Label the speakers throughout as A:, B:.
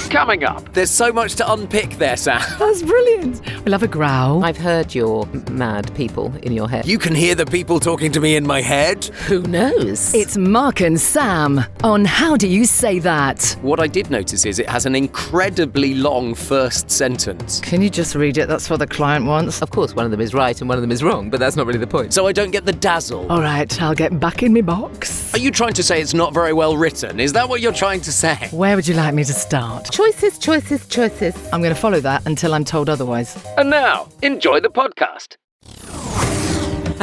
A: Coming up.
B: There's so much to unpick there, Sam.
C: That's brilliant. We'll have a growl.
D: I've heard your mad people in your head.
B: You can hear the people talking to me in my head.
D: Who knows?
C: It's Mark and Sam on How Do You Say That?
B: What I did notice is it has an incredibly long first sentence.
C: Can you just read it? That's what the client wants.
D: Of course, one of them is right and one of them is wrong, but that's not really the point.
B: So I don't get the dazzle.
C: All right, I'll get back in my box.
B: Are you trying to say it's not very well written? Is that what you're trying to say?
C: Where would you like me to start?
D: Choices, choices, choices.
C: I'm going to follow that until I'm told otherwise.
A: And now, enjoy the podcast.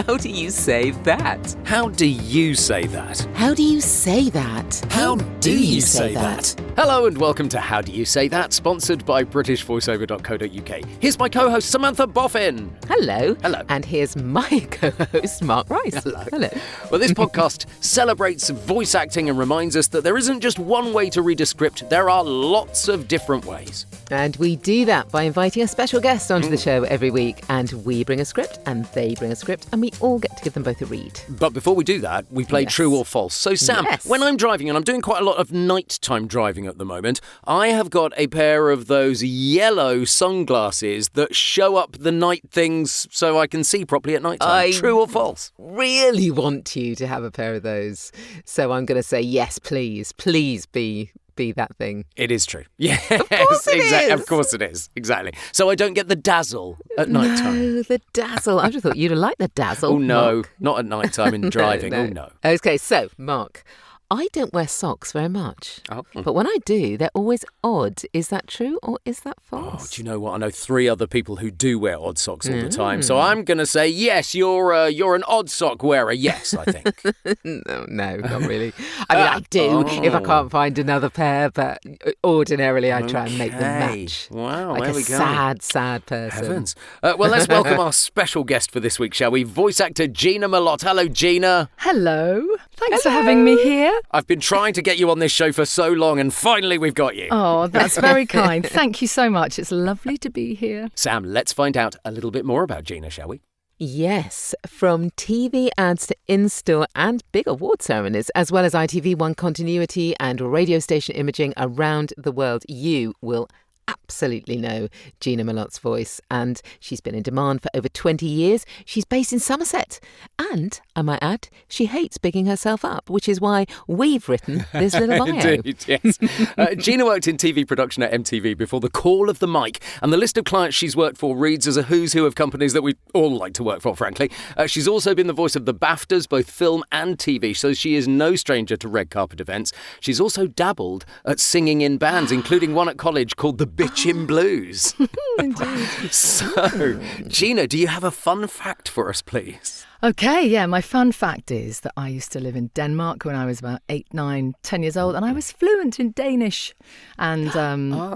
D: How do you say that?
B: How do you say that?
D: How do you say that?
B: How do you say that? Hello and welcome to How Do You Say That, sponsored by BritishVoiceover.co.uk. Here's my co-host Samantha Boffin.
D: Hello.
B: Hello.
D: And here's my co-host, Mark Rice.
B: Hello.
D: Hello.
B: Well, this podcast celebrates voice acting and reminds us that there isn't just one way to read a script, there are lots of different ways.
D: And we do that by inviting a special guest onto the show every week. And we bring a script and they bring a script and we all get to give them both a read.
B: But before we do that, we play True or False. So, Sam, when I'm driving, and I'm doing quite a lot of nighttime driving at the moment, I have got a pair of those yellow sunglasses that show up the night things so I can see properly at night time. True or false?
D: Really want you to have a pair of those. So I'm going to say yes, please. Please be that thing.
B: It is true. Yes,
D: Of course it is.
B: Of course it is. Exactly. So I don't get the dazzle at night time.
D: No, the dazzle. I just thought you'd have liked the dazzle.
B: Oh, no.
D: Mark.
B: Not at night time in driving.
D: No.
B: Oh, no.
D: Okay, so, Mark, I don't wear socks very much.
B: Oh.
D: But when I do, they're always odd. Is that true or is that
B: Oh,
D: false?
B: do you know what? I know 3 other people who do wear odd socks all the time. So I'm going to say, yes, you're an odd sock wearer. Yes, I think.
D: No, not really. I mean, I do if I can't find another pair, but ordinarily I try and make them match.
B: Wow,
D: like
B: there
D: a
B: we go.
D: sad person.
B: Heavens. Well, let's welcome our special guest for this week, shall we? Voice actor Gina Mellotte. Hello, Gina.
C: Hello. Thanks for having me here.
B: I've been trying to get you on this show for so long, and finally we've got you.
C: Oh, that's very kind. Thank you so much. It's lovely to be here.
B: Sam, let's find out a little bit more about Gina, shall we?
D: Yes, from TV ads to in-store and big award ceremonies, as well as ITV1 continuity and radio station imaging around the world, you will absolutely know Gina Mellotte's voice, and she's been in demand for over 20 years. She's based in Somerset, and I might add, she hates bigging herself up, which is why we've written this little bio.
B: Indeed, yes. Gina worked in TV production at MTV before the call of the mic, and the list of clients she's worked for reads as a who's who of companies that we all like to work for, frankly. She's also been the voice of the BAFTAs, both film and TV, so she is no stranger to red carpet events. She's also dabbled at singing in bands, including one at college called the Bitchin' Blues.
C: Indeed.
B: So, Gina, do you have a fun fact for us, please?
C: Okay, yeah, my fun fact is that I used to live in Denmark when I was about 8, 9, 10 years old, and I was fluent in Danish and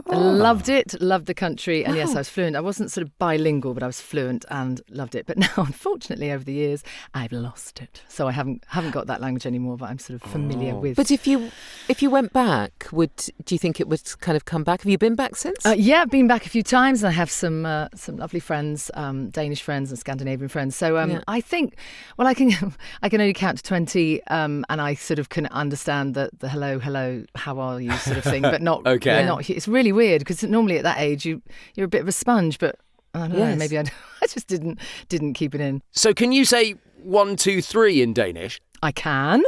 C: loved it, loved the country. And yes, I was fluent. I wasn't sort of bilingual, but I was fluent and loved it. But now, unfortunately, over the years, I've lost it. So I haven't got that language anymore, but I'm sort of familiar with.
D: But if you went back, do you think it would kind of come back? Have you been back since?
C: Yeah, I've been back a few times, and I have some lovely friends, Danish friends and Scandinavian friends. So I think, well, I can only count to 20, and I sort of can understand the hello, how are you sort of thing, but not.
B: Okay.
C: Not. It's really weird because normally at that age you're a bit of a sponge, but I don't know. Maybe I just didn't keep it in.
B: So can you say 1, 2, 3 in Danish?
C: I can.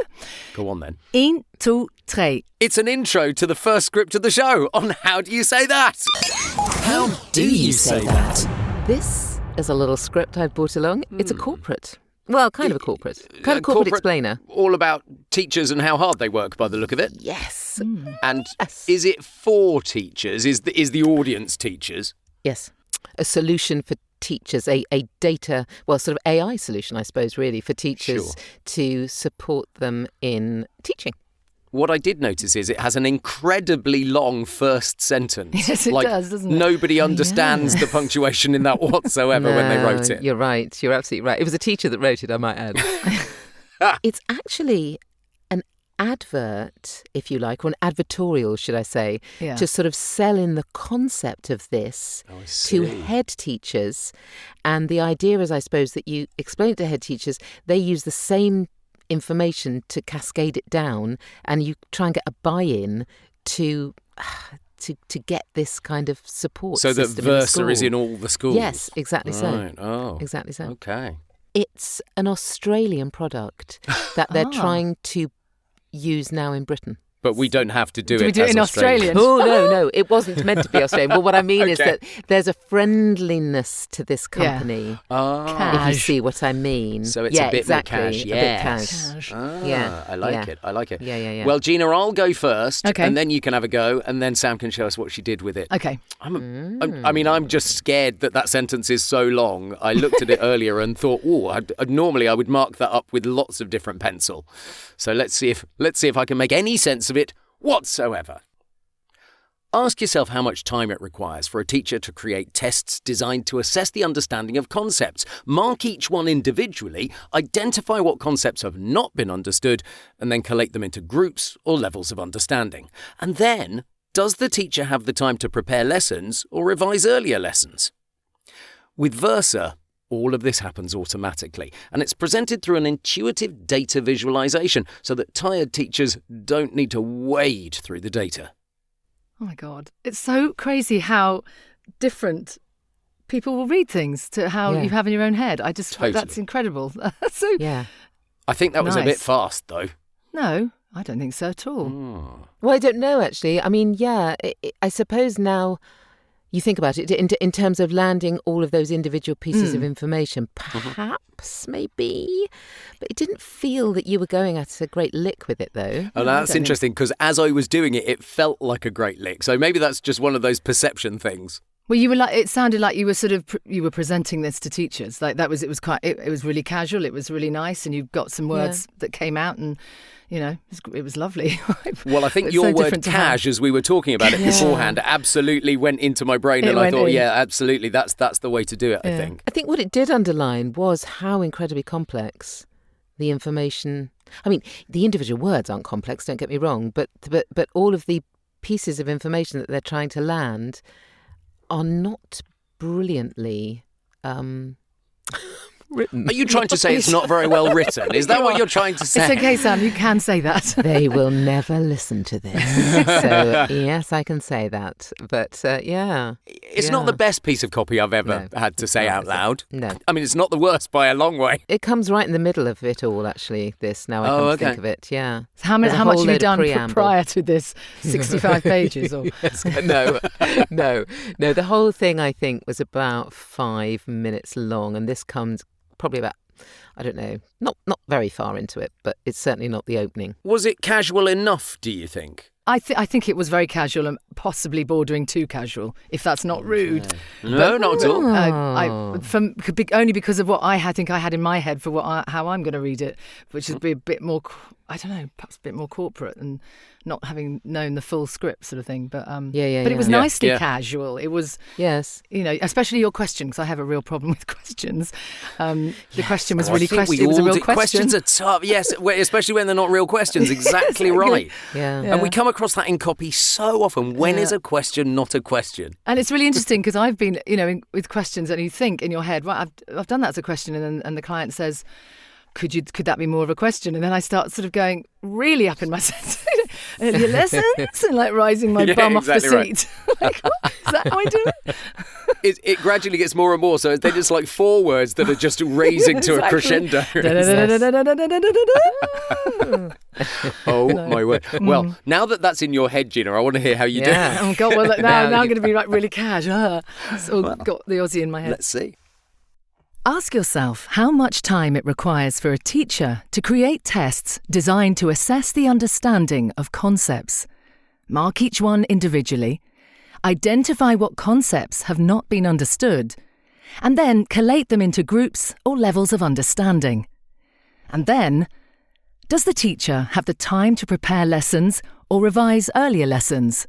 B: Go on then.
C: 1, 2, 3.
B: It's an intro to the first script of the show on How Do You Say That?
E: How do you say that?
D: This is a little script I've brought along. It's a corporate. Well, kind of a corporate. Kind of corporate explainer.
B: All about teachers and how hard they work by the look of it.
D: Yes.
B: And
D: Yes.
B: is it for teachers? Is the audience teachers?
D: Yes. A solution for teachers, a data, well, sort of AI solution, I suppose, really, for teachers to support them in teaching.
B: What I did notice is it has an incredibly long first sentence.
C: Yes, it does, doesn't it?
B: Nobody understands the punctuation in that whatsoever when they wrote it.
D: You're right. You're absolutely right. It was a teacher that wrote it, I might add. It's actually an advert, if you like, or an advertorial, should I say, to sort of sell in the concept of this to head teachers. And the idea is, I suppose, that you explain it to head teachers, they use the same information to cascade it down, and you try and get a buy-in to to get this kind of support
B: So that
D: system in the
B: Versa
D: school.
B: is in all the schools?
D: Yes, exactly so.
B: Right. Oh,
D: Exactly so.
B: okay.
D: It's an Australian product that they're trying to use now in Britain.
B: But we don't have to do
C: Do
B: it
C: we do it
B: as
C: in
B: Australians.
C: Australian?
D: Oh, no, it wasn't meant to be Australian. But what I mean is
B: Okay.
D: that there's a friendliness to this company,
B: Ah,
D: if you see what I mean.
B: so it's
D: yeah,
B: a bit
D: exactly,
B: more cash.
D: a
B: Yes.
D: bit cash.
B: Ah,
D: Yeah,
B: I like
D: yeah.
B: it. I like it.
D: Yeah.
B: Well, Gina, I'll go first,
C: Okay.
B: and then you can have a go, and then Sam can show us what she did with it.
C: Okay.
B: I'm just scared that sentence is so long. I looked at it earlier and thought, normally I would mark that up with lots of different pencil. So let's see if I can make any sense of it whatsoever. Ask yourself how much time it requires for a teacher to create tests designed to assess the understanding of concepts. Mark each one individually, identify what concepts have not been understood, and then collate them into groups or levels of understanding. And then, does the teacher have the time to prepare lessons or revise earlier lessons? With Versa, all of this happens automatically, and it's presented through an intuitive data visualization so that tired teachers don't need to wade through the data.
C: Oh my God. It's so crazy how different people will read things to how
D: Yeah.
C: you have in your own head. I just
B: Totally.
C: that's incredible. So
D: Yeah.
B: I think that was a bit
C: Nice.
B: fast, though.
C: no, I don't think so at all.
D: Well, I don't know, actually. I mean, yeah, I suppose now you think about it in terms of landing all of those individual pieces of information, perhaps, maybe. But it didn't feel that you were going at a great lick with it, though.
B: Oh, that's
C: don't
B: interesting, because as I was doing it, it felt like a great lick. So maybe that's just one of those perception things.
C: Well, you were like, it sounded like you were sort of, you were presenting this to teachers. Like it was really casual. It was really nice. And you got some words that came out and, it was lovely.
B: Well, I think
C: It's
B: your
C: so
B: word
C: different to
B: cash, as we were talking about it beforehand, absolutely went into my brain.
C: It
B: And I
C: went
B: thought,
C: in.
B: yeah, absolutely, that's the way to do it, I think.
D: I think what it did underline was how incredibly complex the information. I mean, the individual words aren't complex, don't get me wrong, but all of the pieces of information that they're trying to land are not brilliantly written.
B: Are you trying to say it's not very well written? Is that what you're trying to say?
C: It's okay, Sam. You can say that.
D: They will never listen to this. So, yes, I can say that. But, yeah.
B: It's not the best piece of copy I've ever had to say out loud.
D: No.
B: I mean, it's not the worst by a long way.
D: It comes right in the middle of it all, actually, this, now I come to think of it, yeah.
C: How
D: There's a
C: much
D: whole
C: have you
D: load of
C: done
D: preamble.
C: prior to this? 65 pages? Or
D: No, the whole thing, I think, was about 5 minutes long, and this comes probably about, I don't know, not very far into it, but it's certainly not the opening.
B: Was it casual enough, do you think?
C: I think it was very casual and possibly bordering too casual, if that's not rude.
B: No, not at all.
C: Only because of what I think I had in my head for how I'm going to read it, which is be a bit more, I don't know, perhaps a bit more corporate and not having known the full script sort of thing. But but it was nicely casual. It was,
D: yes,
C: especially your question, because I have a real problem with questions. The question was
B: I
C: really
B: think
C: question. It was a real question.
B: Questions are tough, yes, especially when they're not real questions. Exactly right.
D: yeah.
B: And we come across that in copy so often. When is a question not a question?
C: And it's really interesting because I've been, with questions, and you think in your head, right, I've done that as a question, and the client says, could that be more of a question? And then I start sort of going really up in my sense. Earlier lessons, and like rising my bum off the seat. Like, is that how I do it?
B: It gradually gets more and more. So then it's like 4 words that are just raising to a crescendo. Oh my word! Well, now that's in your head, Gina, I want to hear how you do it.
C: Oh God! Well, now I'm going to be like really cash. So got the Aussie in my head.
B: Let's see.
C: Ask yourself how much time it requires for a teacher to create tests designed to assess the understanding of concepts. Mark each one individually, identify what concepts have not been understood, and then collate them into groups or levels of understanding. And then, does the teacher have the time to prepare lessons or revise earlier lessons?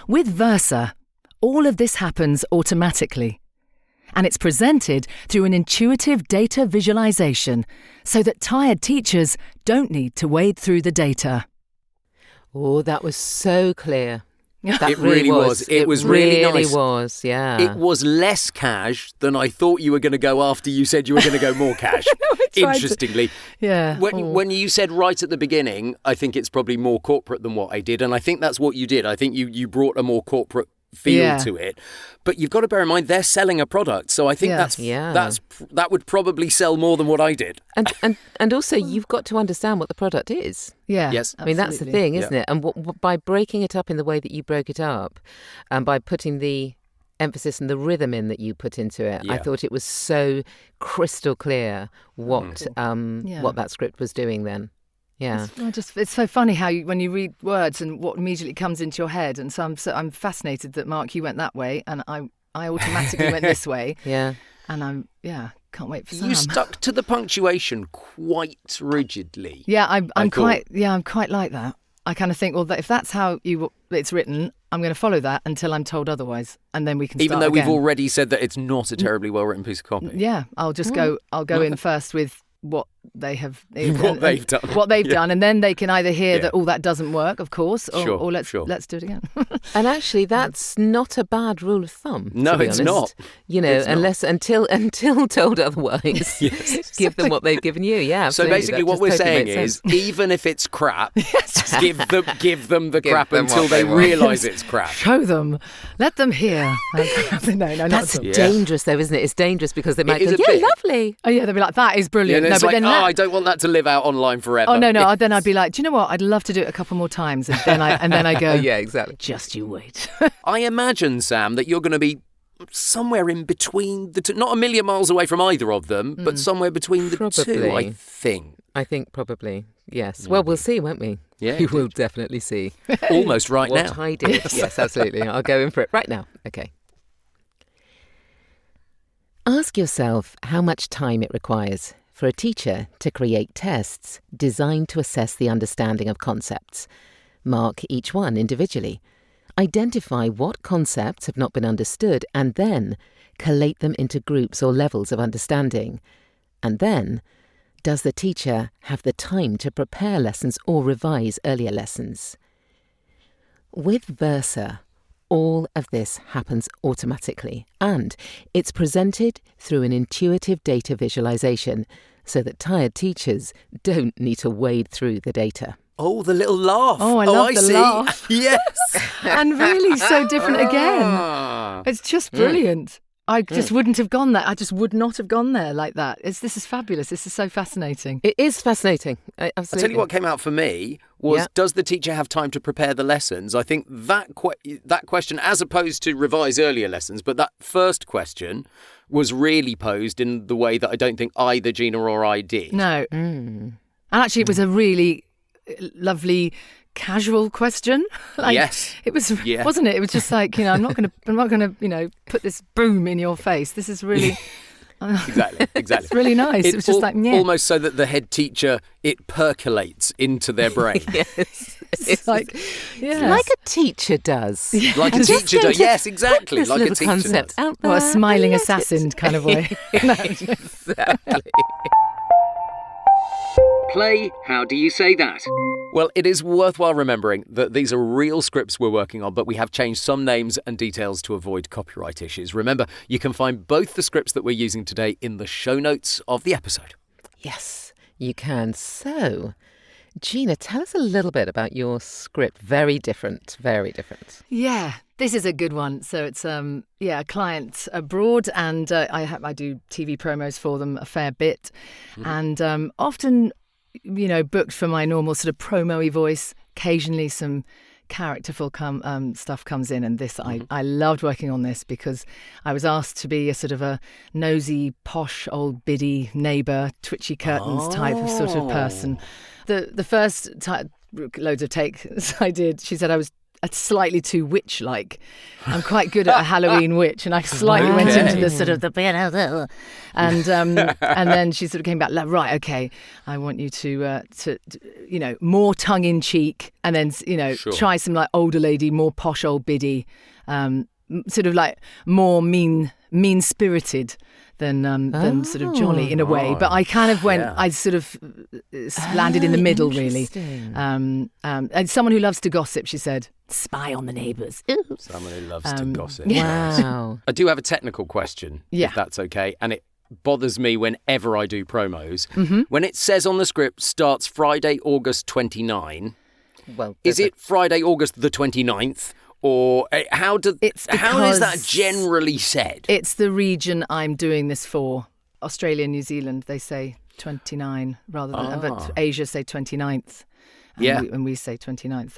C: With Versa, all of this happens automatically. And it's presented through an intuitive data visualization so that tired teachers don't need to wade through the data.
D: Oh, that was so clear. That
B: It really was. It was really nice.
D: It was, yeah.
B: It was less cash than I thought you were going to go after you said you were going to go more cash. Interestingly.
C: Yeah.
B: When you said right at the beginning, I think it's probably more corporate than what I did. And I think that's what you did. I think you brought a more corporate feel to it. But you've got to bear in mind they're selling a product. So I think that would probably sell more than what I did.
D: And also you've got to understand what the product is.
C: Yeah.
B: Yes.
D: I mean, that's the thing, isn't it? And by breaking it up in the way that you broke it up, and by putting the emphasis and the rhythm in that you put into it, I thought it was so crystal clear what that script was doing then. Yeah,
C: it's so funny how when you read words and what immediately comes into your head, and so I'm fascinated that Mark, you went that way, and I automatically went this way.
D: Yeah,
C: and can't wait for Sam.
B: You stuck to the punctuation quite rigidly.
C: Yeah, I'm quite like that. I kind of think, well, if that's how it's written, I'm going to follow that until I'm told otherherise, and then we can.
B: Even
C: start
B: though
C: again.
B: we've already said that it's not a terribly well written piece of copy.
C: Yeah, I'll just go. I'll go in first with what they have,
B: what they've
C: done, and then they can either hear that that doesn't work, of course, or let's do it again.
D: And actually, that's not a bad rule of thumb.
B: No,
D: to be
B: it's
D: honest.
B: not.
D: You know, until told otherwise, give them what they've given you. Yeah.
B: So
D: Absolutely.
B: basically, what we're saying is, even if it's crap, give them the crap
D: them
B: until
D: what
B: they
D: they want.
B: realise it's crap.
C: Show them, let them hear. No,
D: That's
C: not at all.
D: dangerous, though, isn't it? It's dangerous because they might go,
B: is a
D: yeah,
B: bit.
D: lovely.
C: Oh yeah, they'll be like, that is brilliant.
B: And it's
C: but
B: like,
C: then
B: I don't want that to live out online forever.
C: Oh no! Then I'd be like, do you know what? I'd love to do it a couple more times, and then I go,
D: Yeah, exactly.
C: Just you wait.
B: I imagine, Sam, that you're going to be somewhere in between the two, not a million miles away from either of them, but somewhere between the two, I think.
D: I think probably, yes. Well, we'll see, won't we?
B: Yeah,
D: we will definitely see.
B: Almost right
D: what
B: now.
D: I did. Yes, absolutely. I'll go in for it right now. Okay. Ask yourself how much time it requires for a teacher to create tests designed to assess the understanding of concepts. Mark each one individually. Identify what concepts have not been understood and then collate them into groups or levels of understanding. And then, does the teacher have the time to prepare lessons or revise earlier lessons? With Versa, all of this happens automatically, and it's presented through an intuitive data visualization so that tired teachers don't need to wade through the data.
B: Oh, the little laugh.
C: Oh, I love the
B: see.
C: laugh.
B: Yes.
C: And really so different again. It's just brilliant. I just wouldn't have gone there. I just would not have gone there like that. This is fabulous. This is so fascinating.
D: It is fascinating. Absolutely.
B: I'll tell you what came out for me was, does the teacher have time to prepare the lessons? I think that question, as opposed to revise earlier lessons, but that first question was really posed in the way that I don't think either Gina or I did.
C: No. And actually, it was a really lovely casual question.
B: Yes.
C: It was, wasn't it? It was just like, I'm not going to, put this boom in your face. This is really
B: Exactly.
C: It's really nice. It was just
B: almost so that the head teacher, it percolates into their brain.
D: Yes.
C: It's like,
D: like a teacher does.
C: Yeah.
B: Like a teacher does. Yes, exactly.
D: This
B: Like a
D: little
B: teacher
D: concept
B: does.
D: out there.
C: Well, a smiling assassin kind of way.
D: Exactly.
A: Play How Do You Say That?
B: Well, it is worthwhile remembering that these are real scripts we're working on, but we have changed some names and details to avoid copyright issues. Remember, you can find both the scripts that we're using today in the show notes of the episode.
D: Yes, you can. So, Gina, tell us a little bit about your script. Very different, very different.
C: Yeah, this is a good one. So it's a client abroad, and I do TV promos for them a fair bit, and often, booked for my normal sort of promo-y voice. Occasionally, some characterful stuff comes in, and this I loved working on this because I was asked to be a sort of a nosy, posh, old Biddy neighbour, twitchy curtains type of sort of person. The first loads of takes I did, she said I was slightly too witch-like. I'm quite good at a Halloween witch, and I slightly went into the sort of the and then she sort of came back like, right, okay, I want you to more tongue in cheek, and then try some like older lady, more posh old Biddy, sort of like more mean mean-spirited than sort of jolly in a way. But I kind of went, I sort of landed in the middle, really. And someone who loves to gossip, she said, spy on the neighbours.
B: Someone who loves to gossip.
D: Wow.
B: I do have a technical question, if that's okay. And it bothers me whenever I do promos. When it says on the script, starts Friday, August 29,
D: Well,
B: is it Friday, August the 29th? Or how is that generally said?
C: It's the region I'm doing this for. Australia and New Zealand, they say 29 rather than, but Asia say 29th. And we say 29th.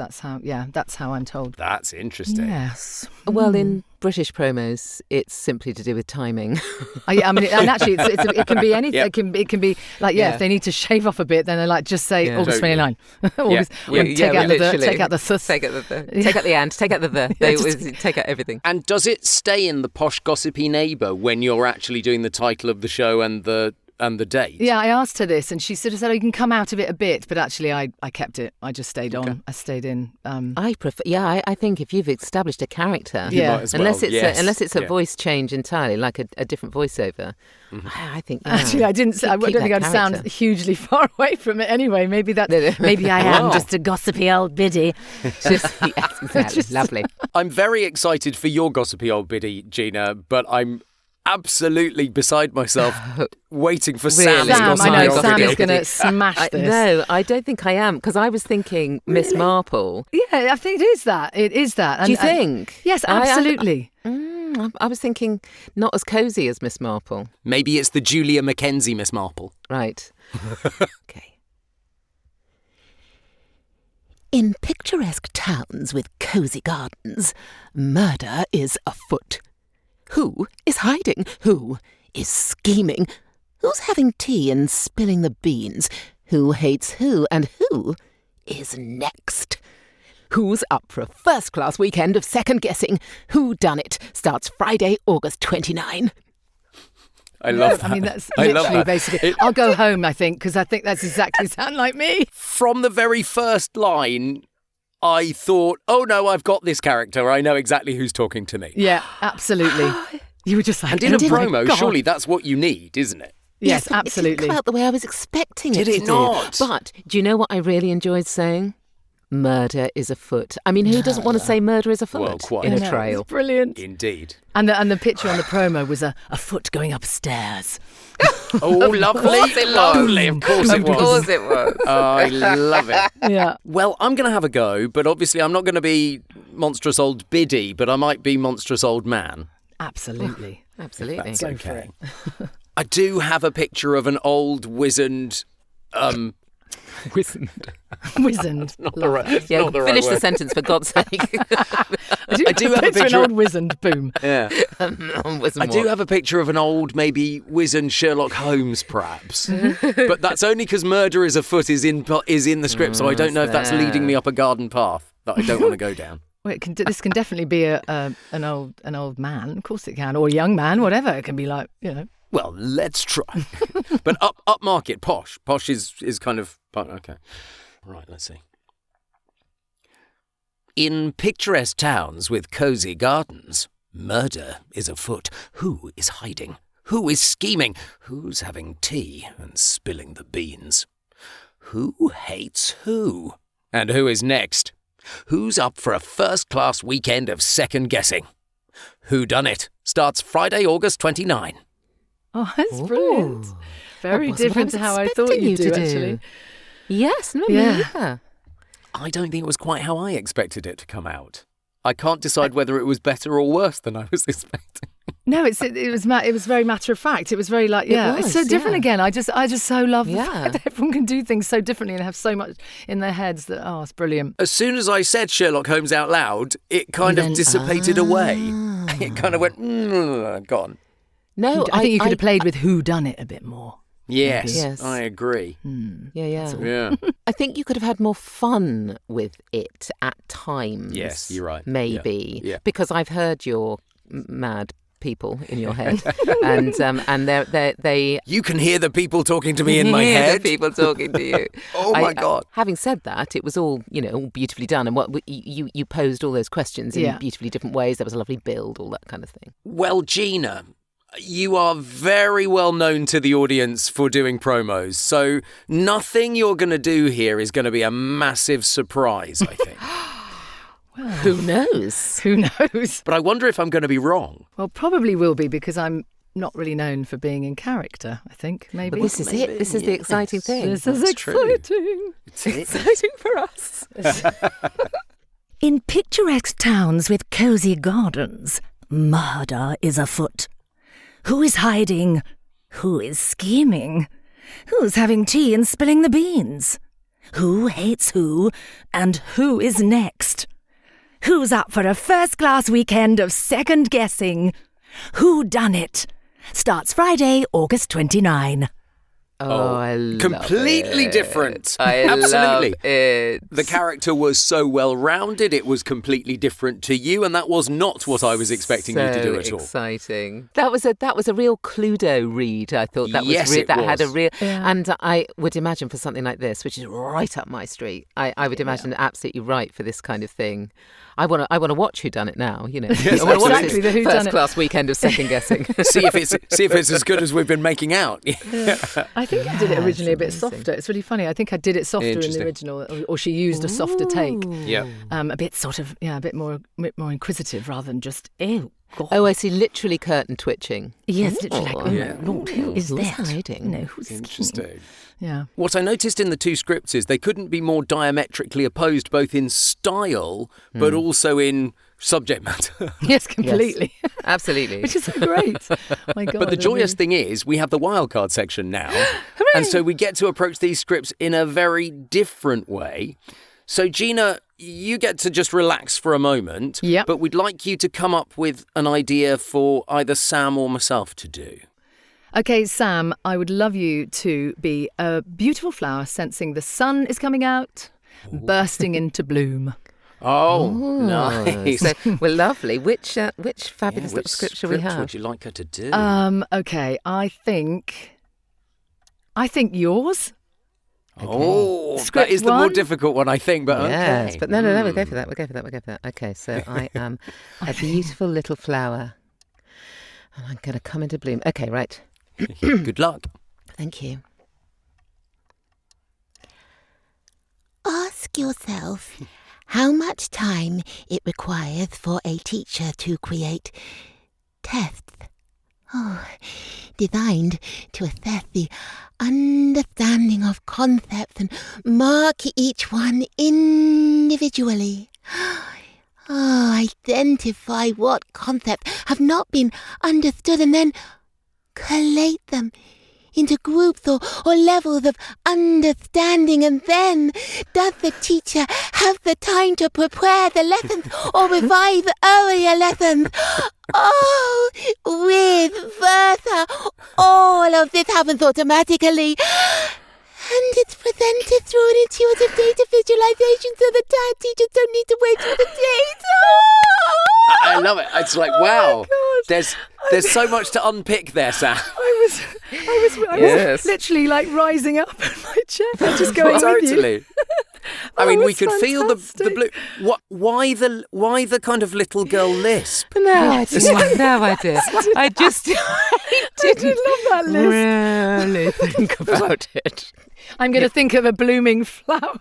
C: That's how I'm told.
B: That's interesting.
C: Yes.
D: Well, in British promos, it's simply to do with timing.
C: I mean, and actually, it can be anything. Yep. It can be like, if they need to shave off a bit, then they like just say August 29. August. Take out the th. Take out the th.
D: Take out the and. Take out the the. They take out everything.
B: And does it stay in the posh gossipy neighbour when you're actually doing the title of the show and the date?
C: Yeah, I asked her this, and she sort of said, "Oh, you can come out of it a bit," but actually, I kept it. I just stayed on. I stayed in.
D: I prefer. Yeah, I think if you've established a character,
B: unless
D: it's a voice change entirely, like a different voiceover. I think.
C: Actually, I don't think I'd sound hugely far away from it anyway. Maybe maybe I am just a gossipy old biddy.
D: Yes, exactly. Lovely.
B: I'm very excited for your gossipy old biddy, Gina, but I'm absolutely beside myself waiting for Sam's gossipy
C: I know
B: old
C: Sam
B: biddy.
C: is going to smash this.
D: No, I don't think I am, because I was thinking Miss Marple.
C: Yeah, I think it is that. It is that.
D: Do you think?
C: Yes, absolutely.
D: I was thinking not as cosy as Miss Marple.
B: Maybe it's the Julia Mackenzie Miss Marple.
D: Right. Okay.
E: In picturesque towns with cosy gardens, murder is afoot. Who is hiding? Who is scheming? Who's having tea and spilling the beans? Who hates who and who is next? Who's up for a first-class weekend of second-guessing? Who Done It starts Friday, August 29.
B: I love that.
C: I mean, that's literally basically. I'll go home, I think, because I think that's exactly sound like me.
B: From the very first line, I thought, oh no, I've got this character. I know exactly who's talking to me.
C: Yeah, absolutely. You were just like,
B: and in a promo, surely that's what you need, isn't it?
C: Yes, absolutely.
D: It didn't come out the way I was expecting
B: Did
D: it
B: it
D: to
B: not?
D: do. But do you know what I really enjoyed saying? Murder is afoot. I mean, who doesn't want to say murder is afoot
B: Well, quite.
D: in a trail?
C: It's brilliant.
B: Indeed.
C: And the picture on the promo was a foot going upstairs.
B: Oh, lovely, lovely. Of course it was.
D: Of course it was.
B: Oh, I love it.
C: Yeah.
B: Well, I'm going to have a go, but obviously I'm not going to be monstrous old Biddy, but I might be monstrous old man.
C: Absolutely.
D: Absolutely.
B: That's okay. I do have a picture of an old wizened...
D: Wizened.
B: Not the right,
D: Yeah,
B: not the right
D: finish the
B: word.
D: sentence, for God's sake.
C: I
B: do have a
C: of
B: picture
C: an old wizened boom.
B: Yeah. I do have a picture of an old, maybe wizened Sherlock Holmes, perhaps. But that's only because murder is afoot is in the script, so I don't know if that's leading me up a garden path that I don't want to go down.
C: Well, this can definitely be an old man. Of course it can, or a young man, whatever. It can be like,
B: Well, let's try. But upmarket, posh. Posh is kind of... Okay. Right, let's see. In picturesque towns with cosy gardens, murder is afoot. Who is hiding? Who is scheming? Who's having tea and spilling the beans? Who hates who? And who is next? Who's up for a first-class weekend of second-guessing? Who Done It starts Friday, August 29.
C: Oh, that's brilliant. Very different to how I thought you'd do, actually.
D: Yes, no,
C: Yeah.
B: I don't think it was quite how I expected it to come out. I can't decide whether it was better or worse than I was expecting.
C: No, it was very matter of fact. It was very like, it's so different again. I just so love the fact that everyone can do things so differently and have so much in their heads that it's brilliant.
B: As soon as I said Sherlock Holmes out loud, it kind of dissipated away. It kind of went, gone.
D: No,
C: I think you could have played with Who Done It a bit more.
B: Yes, I agree.
D: Yeah. I think you could have had more fun with it at times.
B: Yes, you're right.
D: Maybe.
B: Yeah.
D: Because I've heard your mad people in your head, and they.
B: You can hear the people talking to me in my head.
D: The people talking to you.
B: Oh my God!
D: Having said that, it was all all beautifully done, and what you posed all those questions in beautifully different ways. There was a lovely build, all that kind of thing.
B: Well, Gina, you are very well known to the audience for doing promos, so nothing you're going to do here is going to be a massive surprise, I think.
C: Well,
D: Who knows?
C: who knows?
B: But I wonder if I'm going to be wrong.
C: Well, probably will be because I'm not really known for being in character, I think, maybe.
D: But this is it. This is the exciting thing.
C: This is
B: That's true.
C: exciting.
B: It's it.
C: Exciting for us.
E: In picturesque towns with cosy gardens, murder is afoot. Who is hiding? Who is scheming? Who's having tea and spilling the beans? Who hates who? And who is next? Who's up for a first-class weekend of second guessing? Who done it? Starts Friday, August 29.
D: Oh, I love
B: completely
D: it.
B: different.
D: I
B: Absolutely.
D: love it.
B: The character was so well-rounded, it was completely different to you, and that was not what I was expecting you to do at all.
D: Exciting. That was a real Cluedo read. I thought that
B: Yes,
D: was
B: it
D: that had a
B: was.
D: real.
C: Yeah.
D: And I would imagine for something like this, which is right up my street, I would imagine absolutely right for this kind of thing. I want to watch Who Done It now. You know,
B: Yes,
D: I want to watch
C: exactly, the
D: this
C: Who Done It.
D: first-class weekend of second guessing.
B: see if it's as good as we've been making out.
C: I think I did it originally a bit
D: amazing.
C: softer. It's really funny. I think I did it softer in the
B: Interesting.
C: original, or she used a softer take.
B: Yeah.
C: A bit sort of, a bit more inquisitive rather than just, ew. God.
D: Oh, I see. Literally curtain twitching.
E: Yes, literally like,
B: Yeah.
E: Lord, who is
D: Who's
E: that?
D: hiding?
E: No, who's scheming?
B: Interesting.
C: Yeah.
B: What I noticed in the two scripts is they couldn't be more diametrically opposed, both in style but also in subject matter.
C: Yes, completely.
D: Absolutely.
C: Which is so great. My God.
B: But the
C: I
B: joyous
C: really-
B: thing is we have the wildcard section now. And so we get to approach these scripts in a very different way. So, Gina, you get to just relax for a moment.
C: Yep.
B: But we'd like you to come up with an idea for either Sam or myself to do.
C: Okay, Sam, I would love you to be a beautiful flower sensing the sun is coming out, bursting into bloom.
B: Oh, nice.
D: So, well, lovely. Which fabulous little script shall we have?
B: would you like her to do?
C: Okay, I think yours.
B: Oh,
C: Script
B: that is the more
C: one?
B: difficult one, I think. But
D: Yes,
B: okay.
D: but no, we'll go for that. We'll go for that. Okay, so I am a beautiful little flower, and I'm going to come into bloom. Okay, right.
B: Good luck.
D: Thank you.
E: Ask yourself how much time it requires for a teacher to create tests. Designed to assess the understanding of concepts and mark each one individually. Identify what concepts have not been understood and then collate them into groups or levels of understanding, and then does the teacher have the time to prepare the lessons or revise earlier lessons? Oh, with Versa, all of this happens automatically. And it's presented through an intuitive data visualization so the tired teachers don't need to wait for the data.
B: I love it. It's like, wow. There's so much to unpick there, Sam.
C: I was
D: Yes.
C: literally like rising up in my chair, just going with you.
B: Totally. I
C: Oh,
B: mean,
C: it
B: we
C: was
B: could feel the
C: fantastic.
B: blue. Why the kind of little girl lisp?
D: No idea. No idea. I
C: did love that list.
D: really think about it.
C: I'm going to think of a blooming flower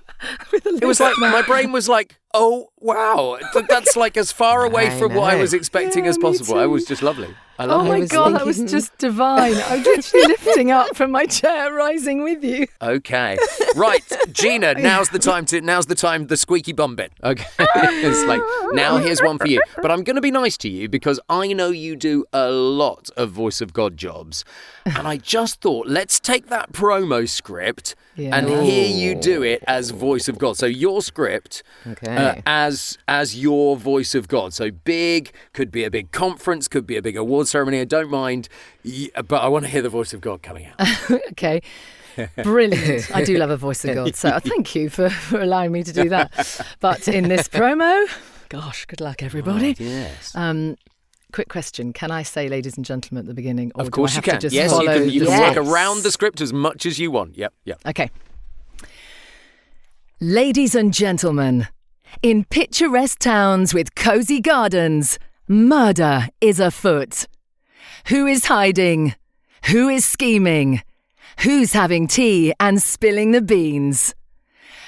C: with a
B: It was like my brain was like, oh wow, that's like as far away
D: I
B: from what I
D: know.
B: was expecting
C: Yeah,
B: as
C: me
B: possible. It
C: too.
B: was just lovely. I
C: Oh
B: love
C: my
B: it.
D: was
C: God, that was
D: thinking-
C: just divine. I'm literally lifting up from my chair, rising with you.
B: Okay, right, Gina. Now's the time. The squeaky bum bit. Okay, it's like now here's one for you. But I'm going to be nice to you because I know you do a lot of voice of God jobs, and I just thought let's take that promo script
C: Yeah.
B: and hear you do it as voice of God. So your script
D: Okay.
B: as your voice of God. So big could be a big conference, could be a big award ceremony. I don't mind, but I want to hear the voice of God coming out.
C: Okay. Brilliant. I do love a voice of God, so thank you for allowing me to do that. But in this promo, gosh, good luck, everybody.
B: Yes.
C: Quick question. Can I say ladies and gentlemen at the beginning? Or
B: Of course
C: do I
B: you
C: have
B: can.
C: To just
B: Yes,
C: follow
B: you
C: the
B: can work
D: Yes.
B: around the script as much as you want. Yep.
C: Okay. Ladies and gentlemen, in picturesque towns with cosy gardens, murder is afoot. Who is hiding? Who is scheming? Who's having tea and spilling the beans?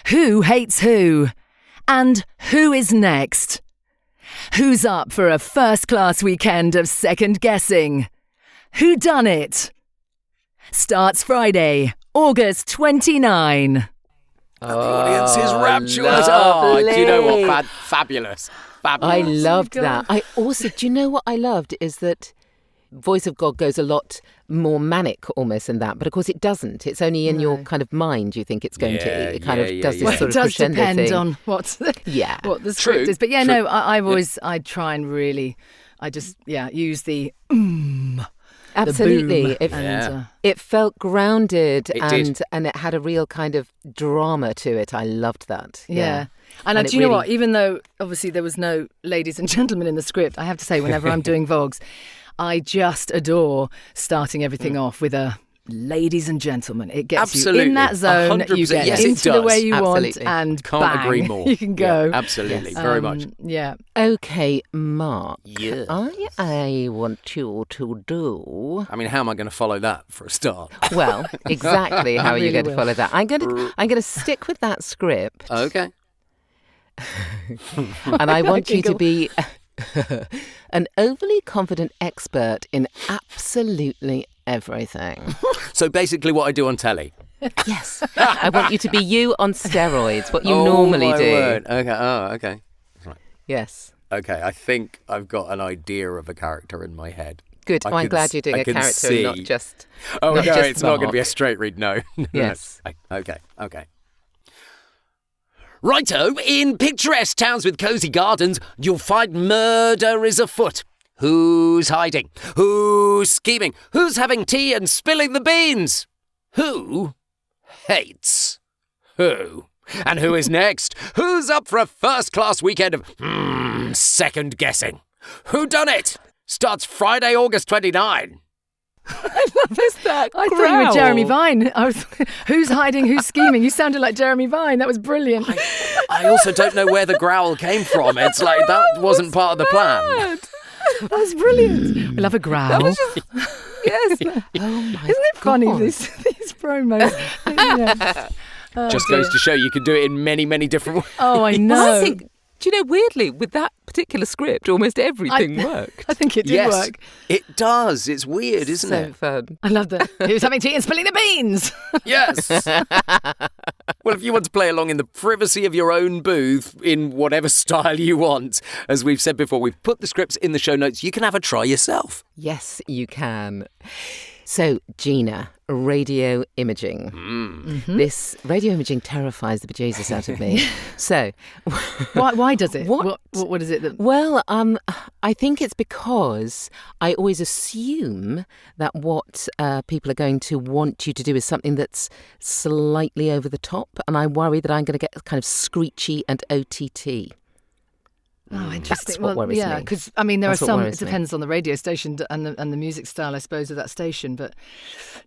C: Who hates who? And who is next? Who's up for a first-class weekend of second guessing? Who done it? Starts Friday, August 29.
B: The audience is rapturous.
D: lovely.
B: Do you know what? Fabulous.
D: I loved
C: God.
D: that. I also, do you know what I loved is that Voice of God goes a lot more manic almost than that, but of course it doesn't. It's only in your kind of mind you think it's going to. It kind of does this
C: Well,
D: sort
C: it
D: of
C: does
D: crescendo
C: depend
D: thing.
C: on what the script is. But yeah, no, I try and really, I use the
D: Absolutely.
C: the boom
D: It felt grounded
B: It did.
D: and it had a real kind of drama to it. I loved that.
C: Yeah. And
D: And
C: do
D: it
C: you know
D: really-
C: what? Even though obviously there was no ladies and gentlemen in the script, I have to say, whenever I'm doing Vogues, I just adore starting everything off with a ladies and gentlemen. It gets you
B: Absolutely.
C: in that zone.
B: 100%.
C: You get
B: Yes, it
C: into the way
B: does.
C: you
D: Absolutely.
C: want, and
B: Can't
C: bang,
B: agree more.
C: you can go.
B: Yeah, absolutely. Very much.
C: Yeah.
D: Okay, Mark.
B: Yeah.
D: I want you to do.
B: I mean, how am I going to follow that for a start?
D: Well, exactly. How are you
C: really
D: going to
C: will.
D: follow that? I'm going to stick with that script,
B: Okay.
D: and I want you to
C: Giggle.
D: be an overly confident expert in absolutely everything.
B: So basically what I do on telly.
D: Yes, I want you to be you on steroids. What you
B: Oh,
D: normally
B: my
D: do.
B: word. Okay. Oh, okay.
D: Yes.
B: Okay, I think I've got an idea of a character in my head.
D: Good.
B: I
D: I'm
B: can
D: glad
B: s-
D: you're doing
B: I
D: a
B: can
D: character and not
B: see-
D: just.
B: Oh,
D: not
B: no,
D: just
B: it's not going to be a
D: Mark.
B: straight read, no.
D: Yes.
B: Okay. Righto, in picturesque towns with cosy gardens, you'll find murder is afoot. Who's hiding? Who's scheming? Who's having tea and spilling the beans? Who hates who? And who is next? Who's up for a first-class weekend of second guessing? Who done it? Starts Friday, August 29.
D: Is that
C: I thought you were Jeremy Vine. Who's hiding? Who's scheming? You sounded like Jeremy Vine. That was brilliant.
B: I also don't know where the growl came from. It's like that wasn't part of the plan.
C: That was brilliant. We love a growl.
D: Yes. Oh my
C: Isn't it funny,
D: God.
C: these promos? Yeah. Oh,
B: Just
C: dear.
B: goes to show you can do it in many, many different ways.
C: Oh, I
D: Well,
C: know.
D: I think, do you know, weirdly, with that particular script, almost everything worked.
C: I think it did
B: Yes,
C: work.
B: it does. It's weird, isn't
D: So
B: it?
D: fun.
C: I love that. Who's having tea and spilling the beans?
B: Yes. Well, if you want to play along in the privacy of your own booth in whatever style you want, as we've said before, we've put the scripts in the show notes. You can have a try yourself.
D: Yes, you can. So, Gina, radio imaging. This radio imaging terrifies the bejesus out of me. So,
C: Why does it?
D: What?
C: What is it that...
D: well, I think it's because I always assume that what people are going to want you to do is something that's slightly over the top, and I worry that I'm going to get kind of screechy and OTT.
C: Oh, interesting.
D: That's what worries
C: yeah,
D: me.
C: because I mean, there
D: That's
C: are
D: what
C: some.
D: worries
C: It
D: me.
C: depends on the radio station and the music style, I suppose, of that station. But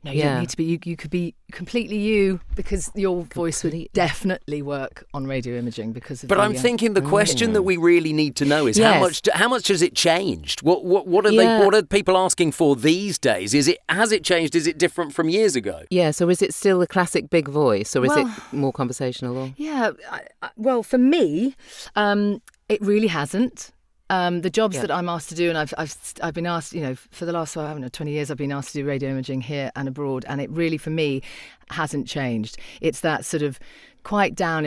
C: no, you
D: Yeah.
C: don't need to be. You could be completely you, because your voice would definitely work on radio imaging because of.
B: But
C: the,
B: I'm thinking the question that we really need to know is
D: Yes.
B: how much has it changed? What are
D: Yeah.
B: what are people asking for these days? Has it changed? Is it different from years ago?
D: Yeah, so is it still the classic big voice, or is
C: Well-
D: it more conversational? Or?
C: Yeah. Well, for me, it really hasn't. The jobs that I'm asked to do, and I've been asked, for the last 20 years, I've been asked to do radio imaging here and abroad, and it really, for me, hasn't changed. It's that sort of quite down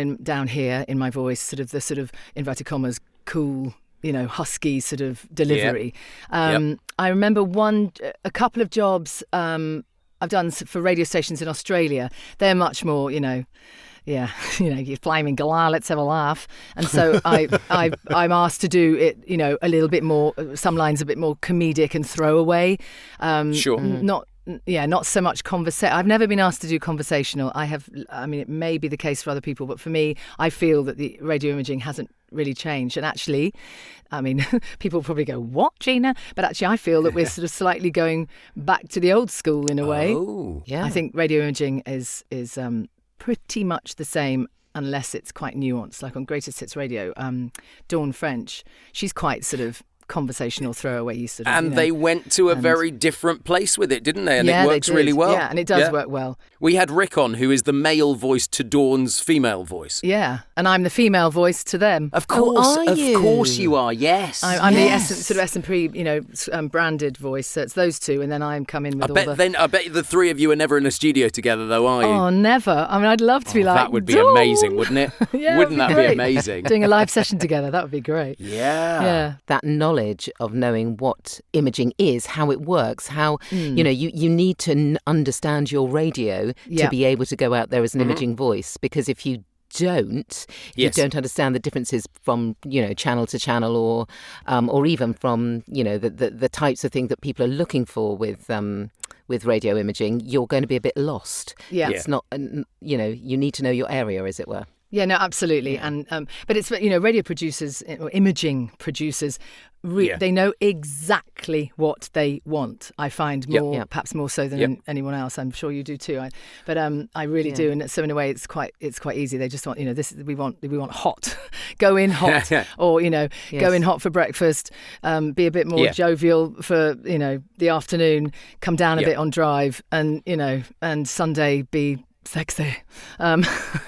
C: here in my voice, sort of the sort of inverted commas cool, husky sort of delivery.
B: Yep.
C: I remember a couple of jobs I've done for radio stations in Australia. They're much more, yeah, you flaming galah, let's have a laugh. And so I'm asked to do it, a little bit more, some lines a bit more comedic and throwaway.
B: Sure.
C: Not so much conversation. I've never been asked to do conversational. It may be the case for other people, but for me, I feel that the radio imaging hasn't really changed. And actually, people probably go, "What, Gina?" But actually, I feel that we're sort of slightly going back to the old school in a way.
B: Oh.
D: Yeah.
C: I think radio imaging is pretty much the same, unless it's quite nuanced. Like on Greatest Hits Radio, Dawn French, she's quite sort of conversational throwaway use of.
B: And they went to a very different place with it, didn't they? And
C: yeah,
B: it works really well.
C: Yeah, and it does work well.
B: We had Rick on, who is the male voice to Dawn's female voice.
C: Yeah, and I'm the female voice to them.
B: Of course,
D: are you?
B: of course you are. Yes,
C: I'm the sort of S&P, branded voice. So it's those two, and then I'm coming with
B: I bet the three of you are never in a studio together, though, are you?
C: Oh, never. I mean, I'd love to be like
B: that would be
C: Dawn.
B: amazing, wouldn't it?
C: Yeah,
B: wouldn't that be
C: great.
B: amazing?
C: Doing a live session together, that would be great.
B: Yeah.
D: That knowledge of knowing what imaging is, how it works, how, you need to understand your radio to be able to go out there as an imaging voice. Because if you don't, you don't understand the differences from, channel to channel or even from, the types of things that people are looking for with radio imaging, you're going to be a bit lost.
C: Yeah.
D: It's not, you need to know your area, as it were.
C: Yeah, no, absolutely.
D: Yeah.
C: And but it's, radio producers or imaging producers, they know exactly what they want. I find perhaps more so than anyone else. I'm sure you do too. But I really do. And so in a way, it's quite easy. They just want, we want hot, go in hot, or go in hot for breakfast, be a bit more jovial for the afternoon, come down a bit on drive, and and Sunday be sexy. I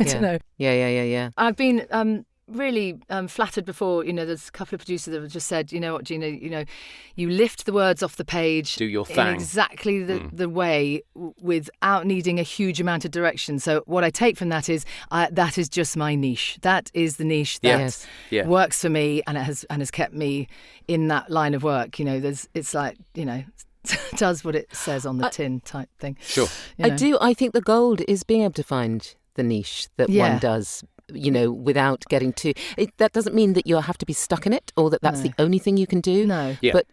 C: don't know.
D: Yeah.
C: I've been really flattered before. There's a couple of producers that have just said, you know what, Gina, you lift the words off the page,
B: do your
C: in
B: thing
C: exactly the way, without needing a huge amount of direction. So what I take from that is that is just my niche. That is the niche that works for me, and it has kept me in that line of work. It's like does what it says on the tin type thing.
B: Sure.
D: I do. I think the gold is being able to find the niche that one does, without getting too... that doesn't mean that you have to be stuck in it, or that's the only thing you can do.
C: No.
B: Yeah.
D: But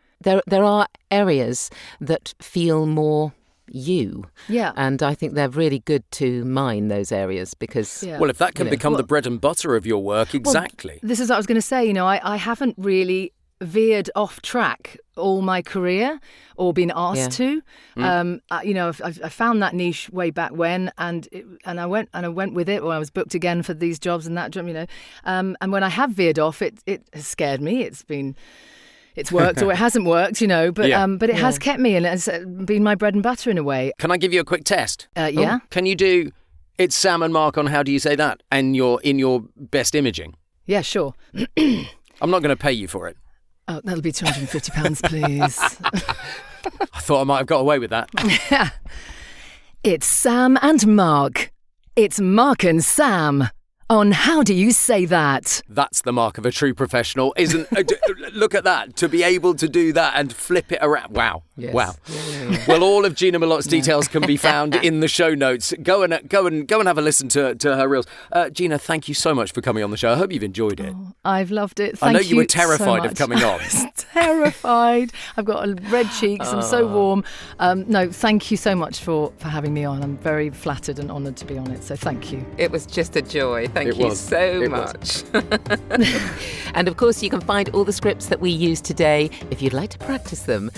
D: there are areas that feel more you. Yeah. And I think they're really good to mine those areas because...
C: Yeah.
B: Well, if that can become the bread and butter of your work, exactly.
C: Well, this is what I was going to say. I haven't really veered off track all my career or been asked to. I found that niche way back when, and I went with it, or I was booked again for these jobs and that job, and when I have veered off, it has scared me. It's worked or it hasn't worked, but it has kept me, and it's been my bread and butter in a way.
B: Can I give you a quick test?
C: Yeah.
B: Can you do it's Sam and Mark on how do you say that, and you're in your best imaging?
C: Yeah, sure.
B: I'm not going to pay you for it.
C: Oh, that'll be £250, please.
B: I thought I might have got away with that.
C: It's Sam and Mark. It's Mark and Sam on How Do You Say That?
B: That's the mark of a true professional, isn't? Look at that, to be able to do that and flip it around. Wow.
D: Yes.
B: Wow. Yeah. Well, all of Gina Melotte's details can be found in the show notes. Go and have a listen to her reels. Gina, thank you so much for coming on the show. I hope you've enjoyed it.
C: Oh, I've loved it.
B: I know
C: Thank
B: you were
C: so
B: terrified
C: much.
B: of coming on.
C: I was terrified. I've got red cheeks. I'm so warm. No, thank you so much for having me on. I'm very flattered and honoured to be on it. So thank you.
D: It was just a joy. Thank you so much. And of course, you can find all the scripts that we use today, if you'd like to practice them,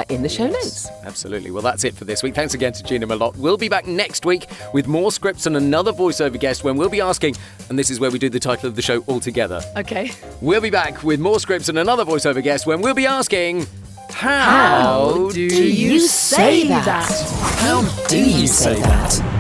D: in the show notes.
B: Absolutely. Well, that's it for this week. Thanks again to Gina Mellotte. We'll be back next week with more scripts and another voiceover guest when we'll be asking, and this is where we do the title of the show all together.
C: Okay.
B: We'll be back with more scripts and another voiceover guest when we'll be asking, how do you say that?
A: How do you say that?